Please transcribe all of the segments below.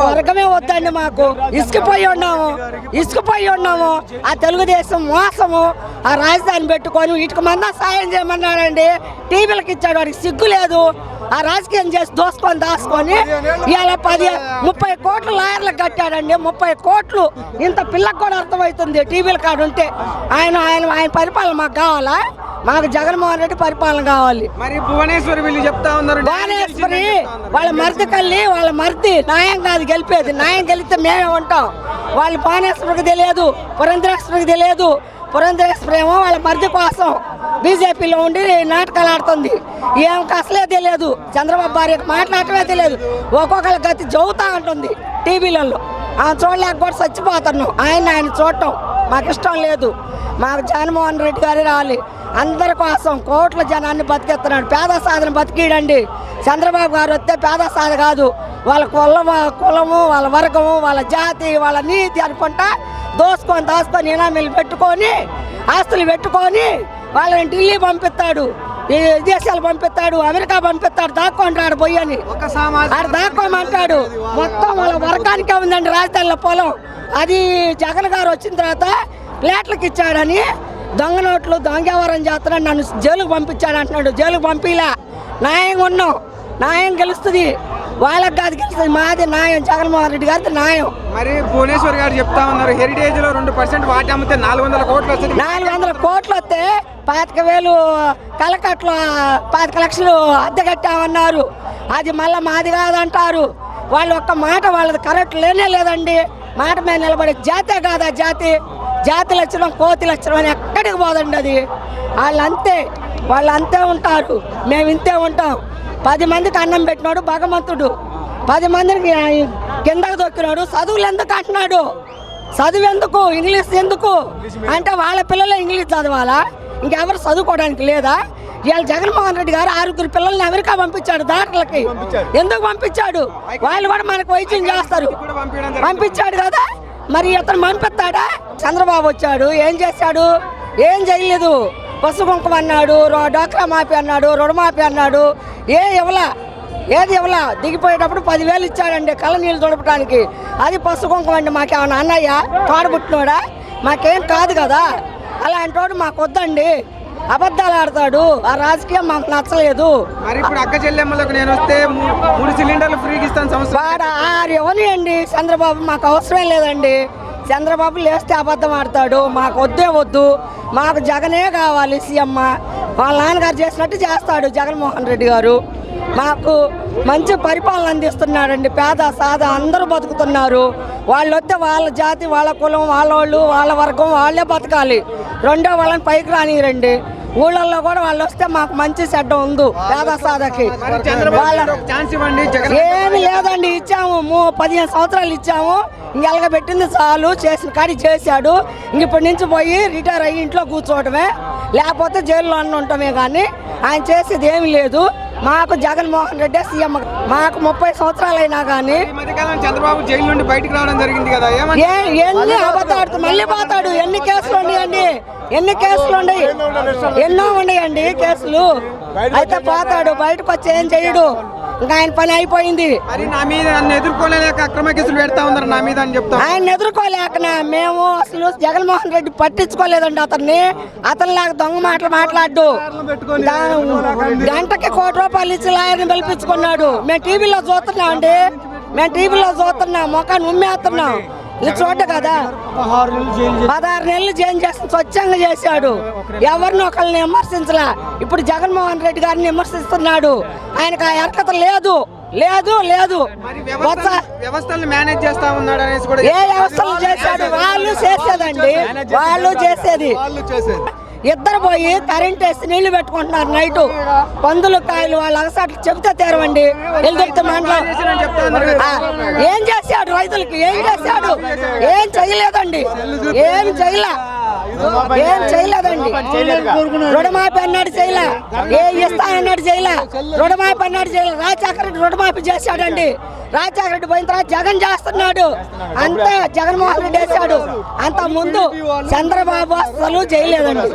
వర్గమే వద్దండి మాకు. ఇసుకుపోయి ఉన్నాము. ఆ తెలుగుదేశం మోసము, ఆ రాజధాని పెట్టుకొని వీటికి మందా సాయం చేయమన్నాడండి. టీవీలకు ఇచ్చాడు, వాడికి సిగ్గు లేదు. ఆ రాజకీయం చేసి దాచుకొని ఇవాళ 30 కోట్లు లాయర్లకు కట్టాడండి. 30 కోట్లు. ఇంత పిల్లకు కూడా అర్థమవుతుంది టీవీల కాడ ఉంటే. ఆయన పరిపాలన మాకు కావాలా? మాకు జగన్మోహన్ రెడ్డి పరిపాలన కావాలి. మరి భువనేశ్వరి వీళ్ళు చెప్తా ఉన్నారు, భువనేశ్వరి వాళ్ళ మరిది న్యాయం కాదు గెలిపేది. న్యాయం గెలిస్తే మేమే ఉంటాం. వాళ్ళు భువనేశ్వరికి తెలియదు, పురంధరేశ్వరికి తెలియదు. పురంధరేశ్వరి ఏమో వాళ్ళ మరిది కోసం బీజేపీలో ఉండి నాటకాలు ఆడుతుంది. ఏమికి అసలే తెలియదు. చంద్రబాబు భార్యకు మాట్లాడటమే తెలియదు. ఒక్కొక్కరి గతి జవుతా ఉంటుంది టీవీలలో. చూడలేక కూడా చచ్చిపోతున్నాం. ఆయన చూడటం మాకు ఇష్టం లేదు. మాకు జగన్మోహన్ రెడ్డి గారి రావాలి. అందరి కోసం కోట్ల జనాన్ని బతికెత్తున్నాడు. పేద సాధన బతికిడండి. చంద్రబాబు గారు వస్తే పేద సాధ కాదు. వాళ్ళ కులము, వాళ్ళ వర్గము, వాళ్ళ జాతి, వాళ్ళ నీతి అనుకుంటా దాచుకొని ఇనామీలు పెట్టుకొని, ఆస్తులు పెట్టుకొని వాళ్ళని ఢిల్లీ పంపిస్తాడు, విదేశాలు పంపిస్తాడు, అమెరికా పంపిస్తాడు. దాక్కుంటాడు పోయని ఆడు దాక్కోమంటాడు. మొత్తం వాళ్ళ వర్గానికే ఉందండి రాజధానిలో పొలం. అది జగన్ గారు వచ్చిన తర్వాత ప్లేట్లకు ఇచ్చాడని దొంగ నోట్లు దొంగవరం చేస్తున్నాడు. నన్ను జైలుకు పంపించాడు అంటున్నాడు. జైలుకు పంపిలా. న్యాయంగా ఉన్నాం. న్యాయం గెలుస్తుంది. వాళ్ళకి కాదు గెలుస్తుంది. మాది న్యాయం. జగన్మోహన్ రెడ్డి గారిది న్యాయం. మరి భువనేశ్వర్ గారు చెప్తా ఉన్నారు, హెరిటేజ్ లో 2% వాటి అమ్మితే 400 కోట్లు వస్తుంది. 400 కోట్లు వస్తే 25,000 కలకట్లో 25 లక్షలు అద్దె కట్టామన్నారు. అది మళ్ళీ మాది కాదంటారు. వాళ్ళు ఒక్క మాట వాళ్ళది కరెక్ట్ లేదండి. మాట మీద నిలబడే జాతే కాదా జాతి లక్షణం, కోతి లక్షణం అని ఎక్కడికి పోదండి. అది వాళ్ళు అంతే ఉంటారు. మేము ఇంతే ఉంటాం. 10 మందికి అన్నం పెట్టినాడు భగవంతుడు. 10 మందికి కిందకు దొక్కినాడు. చదువులు ఎందుకు అంటున్నాడు? చదువు ఎందుకు? ఇంగ్లీష్ ఎందుకు అంటే వాళ్ళ పిల్లలే ఇంగ్లీష్ చదవాలా? ఇంకెవరు చదువుకోవడానికి లేదా? ఇవాళ జగన్మోహన్ రెడ్డి గారు 6 పిల్లల్ని అమెరికా పంపించాడు డాక్టర్లకి. ఎందుకు పంపించాడు? వాళ్ళు కూడా మనకు వైద్యం చేస్తారు. పంపించాడు కదా. మరి అతను పంపిస్తాడా? చంద్రబాబు వచ్చాడు, ఏం చేశాడు? ఏం చేయలేదు. పసుపు కుంకుమ అన్నాడు, డ్వాక్రా మాఫీ అన్నాడు, రుణమాఫీ అన్నాడు. ఏది ఇవ్వలా. దిగిపోయేటప్పుడు 10,000 ఇచ్చాడండి కళ్ళ నీళ్ళు తొడపడానికి. అది పసుపు కుంకుమ అండి. మాకేమన్నా అన్నయ్య తోడబుట్టినోడా? మాకేం కాదు కదా. అలాంటి వాడు మాకు వద్దండి. అబద్ధాలు ఆడతాడు. ఆ రాజకీయం మాకు నచ్చలేదు. మరి ఇప్పుడు అక్క చెల్లెమ్మలకు నేను వస్తే 3 సిలిండర్లు ఫ్రీగా ఇస్తాను సంవత్సరం. వాడు ఎవరియండి? చంద్రబాబు మాకు అవసరం లేదండి. చంద్రబాబు లేస్తే అబద్ధం ఆడతాడు. మాకు వద్దు. మాకు జగనే కావాలి. సీఎం వాళ్ళ నాన్నగారు చేసినట్టు చేస్తాడు జగన్మోహన్ రెడ్డి గారు. మాకు మంచి పరిపాలన అందిస్తున్నాడండి. పేద సాద అందరూ బతుకుతున్నారు. వాళ్ళు వస్తే వాళ్ళ జాతి, వాళ్ళ కులం, వాళ్ళ వర్గం వాళ్ళే బతకాలి. రెండో వాళ్ళని పైకి రానిరండి. ఊళ్ళల్లో కూడా వాళ్ళు వస్తే మాకు మంచి చెడ్డ ఉంది. పేద సాదకి ఏమి లేదండి. ఇచ్చాము 15 సంవత్సరాలు ఇచ్చాము. ఇంకెలగ పెట్టింది చాలు. చేసిన కాడి చేశాడు. ఇప్పటి నుంచి పోయి రిటైర్ అయ్యి ఇంట్లో కూర్చోవటమే, లేకపోతే జైల్లో అన్న ఉండటమే. కానీ ఆయన చేసేది ఏమి లేదు. మాకు జగన్మోహన్ రెడ్డి సీఎం. మాకు 30 సంవత్సరాలు అయినా కానీ చంద్రబాబు జైలు నుండి బయటకు రావడం జరిగింది కదా. ఎన్ని అబద్ధాడుతూ మళ్ళీ పోతాడు. ఎన్ని కేసులు ఉన్నాయండి? ఎన్నో ఉన్నాయండి కేసులు. అయితే పోతాడు. బయటకు వచ్చి ఏం చేయడు. ఇంకా ఆయన పని అయిపోయింది. ఎదుర్కోలేక అక్రమ కేసులు పెడతా ఉన్నారు నా మీద అని చెప్తా. ఆయన ఎదుర్కోలేక మేము అసలు జగన్మోహన్ రెడ్డి పట్టించుకోలేదండి అతన్ని. అతనిలాగా దొంగ మాటలు మాట్లాడు. గంటకి ₹1 కోటి ఇచ్చి లాయర్ని పిలిపించుకున్నాడు. మేము టీవీలో చూస్తున్నాం అండి. మొఖాన్ని ఉమ్మేస్తున్నాం. ఇది చూడ కదా. 16 నెలలు జైలు చేసి స్వచ్ఛంగా చేశాడు. ఎవరిని ఒకరిని విమర్శించలా. ఇప్పుడు జగన్మోహన్ రెడ్డి గారిని విమర్శిస్తున్నాడు. ఆయనకు ఆ అర్హత లేదు. వ్యవస్థలు మేనేజ్ చేస్తా ఉన్నాడు అనేసి కూడా. ఏ వ్యవస్థలు చేశాడు? వాళ్ళు చేసేది. ఇద్దరు పోయి కరెంట్ వేసి నీళ్లు పెట్టుకుంటున్నారు నైటు. పందులు కాయలు వాళ్ళ అగసాట్లు చెబితే తీరవండి. ఎల్లుదొక్కితే మండలం ఏం చేశాడు? రైతులకి ఏం చేశాడు? ఏం చేయలేదండి. ఏం చేయలేదండి. రుణమాఫీ అన్నాడు చేయలే. ఏ ఇస్తా అన్నాడు చేయలే. రుణమాఫీ అన్నాడు చేయలే. రాజశేఖర రెడ్డి రుణమాఫీ చేశాడండి. రాజశేఖర రెడ్డి పోయిన తర్వాత జగన్ చేస్తున్నాడు. అంతే జగన్మోహన్ రెడ్డి వేశాడు. అంత ముందు చంద్రబాబు అసలు చేయలేదండి.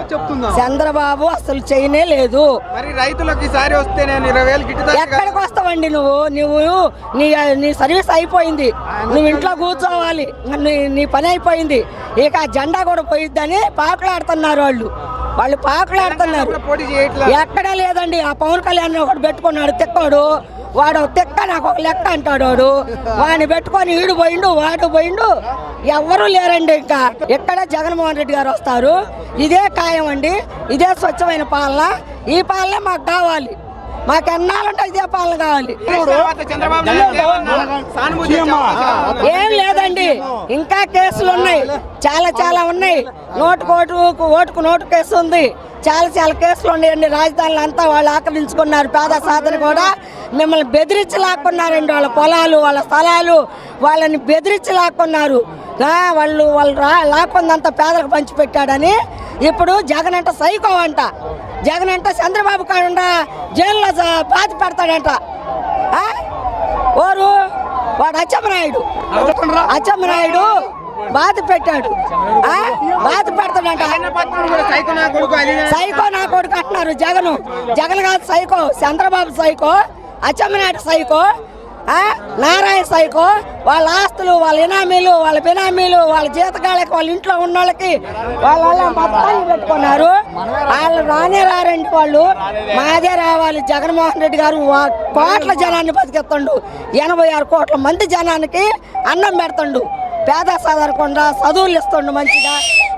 చంద్రబాబు అసలు చేయనే లేదు. మరి రైతులకు ఈసారి వస్తే నేను 20,000 గిట్టుతా. ఎక్కడికి వస్తావండి నువ్వు నీ సర్వీస్ అయిపోయింది. నువ్వు ఇంట్లో కూర్చోవాలి. నీ పని అయిపోయింది. ఇక జెండా కూడా పోయిద్దని పాకులాడుతున్నారు వాళ్ళు పాకులాడుతున్నారు. ఎక్కడా లేదండి. ఆ పవన్ కళ్యాణ్ ఒకటి పెట్టుకున్నాడు తిక్కోడు. వాడు తిక్క నాకు ఒక లెక్క అంటాడు. వాడిని పెట్టుకొని ఈడు పోయిండు వాడు పోయిండు. ఎవరు లేరండి. ఇంకా ఎక్కడ జగన్మోహన్ రెడ్డి గారు వస్తారు. ఇదే ఖాయం అండి. ఇదే స్వచ్ఛమైన పాలన. ఈ పాలనే మాకు కావాలి. మాకు ఎన్నాళ్ళంటే ఇదే పాలన కావాలి. ఏం లేదండి. ఇంకా కేసులు ఉన్నాయి. చాలా ఉన్నాయి. ఓటుకు నోటు కేసు ఉంది. చాలా కేసులు ఉన్నాయండి. రాజధానులు అంతా వాళ్ళు ఆక్రమించుకున్నారు. పేద సాధన కూడా మిమ్మల్ని బెదిరించి లాక్కున్నారండి. వాళ్ళ పొలాలు వాళ్ళ స్థలాలు వాళ్ళని బెదిరించి లాక్కున్నారు. వాళ్ళు లాక్కుందంతా పేదలకు పంచిపెట్టాడని ఇప్పుడు జగన్ అంట సైకో అంట. జగన్ అంట చంద్రబాబు కాకుండా జైల్లో బాధ పెడతాడంట. వాడు అచ్చెన్నాయుడు బాధ పెట్టాడు. బాధ పెడతాడంట. సైకో నా కొడుకు అంటున్నారు. జగన్ కాదు psycho. Chandrababu psycho. Atchannaidu psycho. Narayana psycho. వాళ్ళ ఆస్తులు వాళ్ళ ఇనామీలు వాళ్ళ బినామీలు వాళ్ళ జీతగాళ్ళకి వాళ్ళ ఇంట్లో ఉన్న వాళ్ళకి వాళ్ళ మొత్తాన్ని పెట్టుకున్నారు. వాళ్ళు రారండి. వాళ్ళు మాదే రావాలి. జగన్మోహన్ రెడ్డి గారు కోట్ల జనాన్ని బతికెత్తండు. 86 కోట్ల మంది జనానికి అన్నం పెడతాడు. పేద సాధారకుండా చదువులు ఇస్తుండు. మంచిగా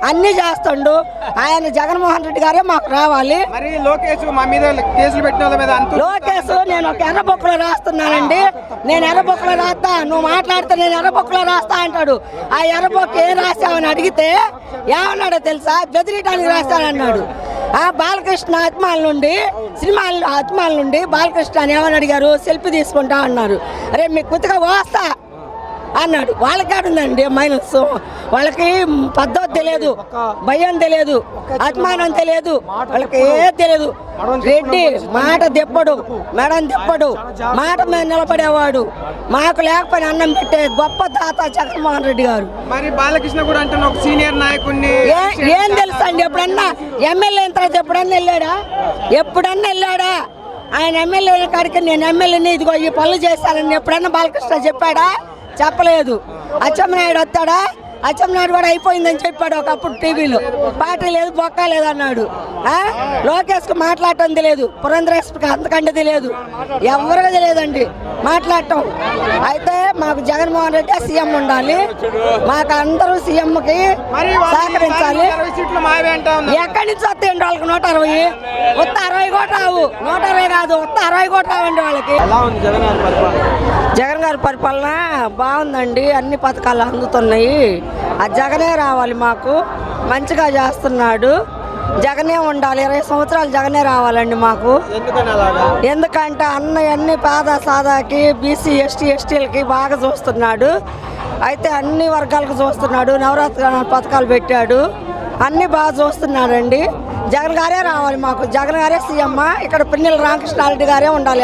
అన్ని చేస్తుండు. ఆయన జగన్మోహన్ రెడ్డి గారే మాకు రావాలి. లోకేష్ నేను ఒక ఎర్రబొక్కలో రాస్తున్నానండి. నేను ఎర్రబొక్కలో రాస్తా. నువ్వు మాట్లాడితే నేను ఎర్రబొక్కలో రాస్తా అంటాడు. ఆ ఎర్రబొక్క ఏం రాస్తావని అడిగితే ఏమన్నాడో తెలుసా? బెదిరియడానికి రాస్తానన్నాడు. ఆ బాలకృష్ణ సినిమాల నుండి బాలకృష్ణ అని ఏమని అడిగారు? సెల్ఫీ తీసుకుంటా అన్నారు. అరే మీకు కొత్తగా వస్తా అన్నాడు. వాళ్ళకాడుందండి మైనస్. వాళ్ళకి పద్ధతి తెలియదు, భయం తెలియదు, అభిమానం తెలియదు. వాళ్ళకి ఏది తెలియదు. రెడ్డి మాట దెప్పడు, మేడం దెప్పడు, మాట మీద నిలబడేవాడు. మాకు లేకపోయినా అన్నం పెట్టే గొప్ప దాత జగన్మోహన్ రెడ్డి గారు. మరి బాలకృష్ణ కూడా అంటే ఒక సీనియర్ నాయకుడిని ఏం తెలుసు అండి? ఎప్పుడన్నా ఎమ్మెల్యే అయిన తర్వాత ఎప్పుడన్నా వెళ్ళాడా? ఆయన ఎమ్మెల్యే కాడికి నేను ఎమ్మెల్యేని ఇదిగో ఈ పనులు చేశానని ఎప్పుడన్నా బాలకృష్ణ చెప్పాడా? చెప్పలేదు. అచ్చెన్నాయుడు వస్తాడా? అచ్చెన్నాయుడు కూడా అయిపోయిందని చెప్పాడు ఒకప్పుడు టీవీలో. పార్టీ లేదు బొక్క లేదు అన్నాడు. లోకేష్కి మాట్లాడటం తెలియదు. పురంధరేశ్వరికి అంతకంటే తెలియదు. ఎవరికి తెలియదండి మాట్లాడటం. అయితే మాకు జగన్మోహన్ రెడ్డి సీఎం ఉండాలి. మాకు అందరూ సీఎంకి సహకరించాలి. ఎక్కడి నుంచి వస్తాయండి వాళ్ళకి? 160. ఉత్త 60 కూడా రావు. 160 కాదు, ఉత్త 60 కూడా రావండి వాళ్ళకి. జగన్ గారి పరిపాలన బాగుందండి. అన్ని పథకాలు అందుతున్నాయి. ఆ జగనే రావాలి. మాకు మంచిగా చేస్తున్నాడు. జగనే ఉండాలి. 20 సంవత్సరాలు జగనే రావాలండి మాకు. ఎందుకంటే అన్ని పేద సాదాకి బీసీ ఎస్టీలకి బాగా చూస్తున్నాడు. అయితే అన్ని వర్గాలకు చూస్తున్నాడు. నవరాత్రి పథకాలు పెట్టాడు. అన్నీ బాగా చూస్తున్నాడండి. జగన్ గారే రావాలి మాకు. జగన్ గారే సీఎం. ఇక్కడ పిన్నెల రామకృష్ణారెడ్డి గారే ఉండాలి.